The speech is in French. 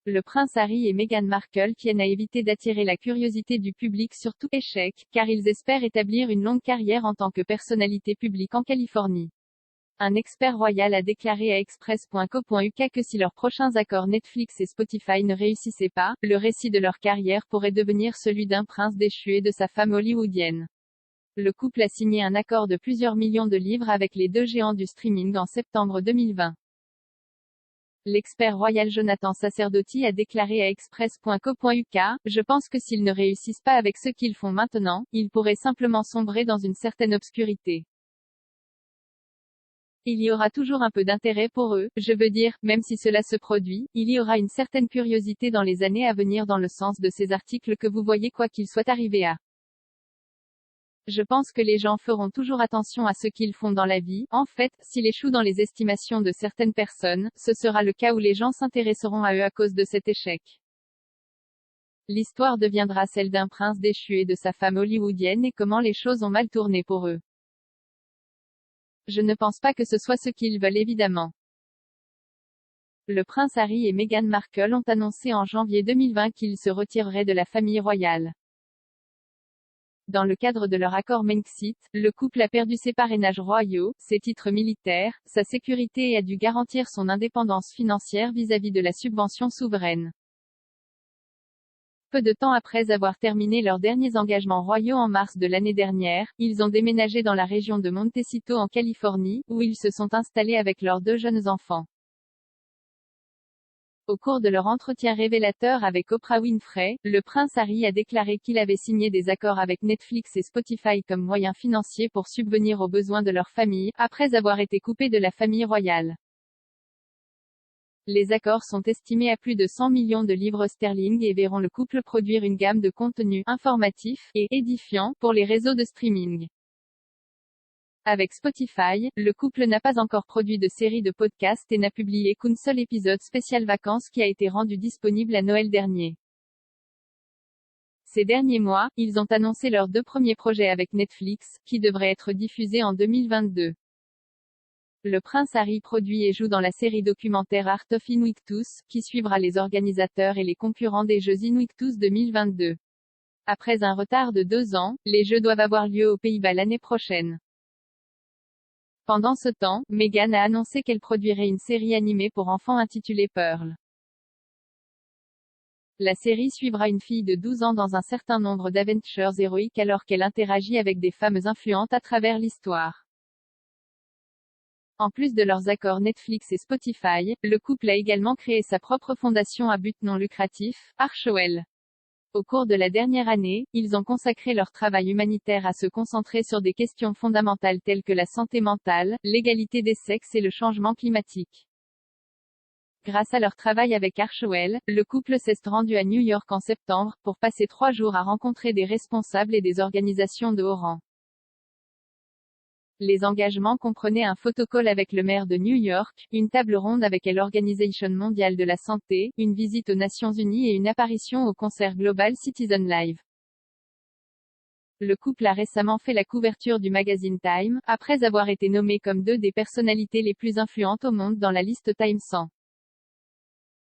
Le prince Harry et Meghan Markle tiennent à éviter d'attirer la curiosité du public sur tout échec, car ils espèrent établir une longue carrière en tant que personnalité publique en Californie. Un expert royal a déclaré à Express.co.uk que si leurs prochains accords Netflix et Spotify ne réussissaient pas, le récit de leur carrière pourrait devenir celui d'un prince déchu et de sa femme hollywoodienne. Le couple a signé un accord de plusieurs millions de livres avec les deux géants du streaming en septembre 2020. L'expert royal Jonathan Sacerdoti a déclaré à Express.co.uk, « Je pense que s'ils ne réussissent pas avec ce qu'ils font maintenant, ils pourraient simplement sombrer dans une certaine obscurité. Il y aura toujours un peu d'intérêt pour eux, je veux dire, même si cela se produit, il y aura une certaine curiosité dans les années à venir dans le sens de ces articles que vous voyez quoi qu'il soit arrivé à. Je pense que les gens feront toujours attention à ce qu'ils font dans la vie. En fait, s'ils échouent dans les estimations de certaines personnes, ce sera le cas où les gens s'intéresseront à eux à cause de cet échec. L'histoire deviendra celle d'un prince déchu et de sa femme hollywoodienne et comment les choses ont mal tourné pour eux. Je ne pense pas que ce soit ce qu'ils veulent évidemment. Le prince Harry et Meghan Markle ont annoncé en janvier 2020 qu'ils se retireraient de la famille royale. Dans le cadre de leur accord Brexit, le couple a perdu ses parrainages royaux, ses titres militaires, sa sécurité et a dû garantir son indépendance financière vis-à-vis de la subvention souveraine. Peu de temps après avoir terminé leurs derniers engagements royaux en mars de l'année dernière, ils ont déménagé dans la région de Montecito en Californie, où ils se sont installés avec leurs deux jeunes enfants. Au cours de leur entretien révélateur avec Oprah Winfrey, le prince Harry a déclaré qu'il avait signé des accords avec Netflix et Spotify comme moyens financiers pour subvenir aux besoins de leur famille, après avoir été coupé de la famille royale. Les accords sont estimés à plus de 100 millions de livres sterling et verront le couple produire une gamme de contenus informatifs et édifiants pour les réseaux de streaming. Avec Spotify, le couple n'a pas encore produit de série de podcasts et n'a publié qu'un seul épisode spécial vacances qui a été rendu disponible à Noël dernier. Ces derniers mois, ils ont annoncé leurs deux premiers projets avec Netflix, qui devraient être diffusés en 2022. Le prince Harry produit et joue dans la série documentaire Art of Invictus, qui suivra les organisateurs et les concurrents des Jeux Invictus 2022. Après un retard de 2 ans, les Jeux doivent avoir lieu aux Pays-Bas l'année prochaine. Pendant ce temps, Meghan a annoncé qu'elle produirait une série animée pour enfants intitulée Pearl. La série suivra une fille de 12 ans dans un certain nombre d'aventures héroïques alors qu'elle interagit avec des femmes influentes à travers l'histoire. En plus de leurs accords Netflix et Spotify, le couple a également créé sa propre fondation à but non lucratif, Archewell. Au cours de la dernière année, ils ont consacré leur travail humanitaire à se concentrer sur des questions fondamentales telles que la santé mentale, l'égalité des sexes et le changement climatique. Grâce à leur travail avec Archewell, le couple s'est rendu à New York en septembre, pour passer 3 jours à rencontrer des responsables et des organisations de haut rang. Les engagements comprenaient un photocall avec le maire de New York, une table ronde avec l'Organisation mondiale de la santé, une visite aux Nations Unies et une apparition au concert Global Citizen Live. Le couple a récemment fait la couverture du magazine Time, après avoir été nommé comme 2 des personnalités les plus influentes au monde dans la liste Time 100.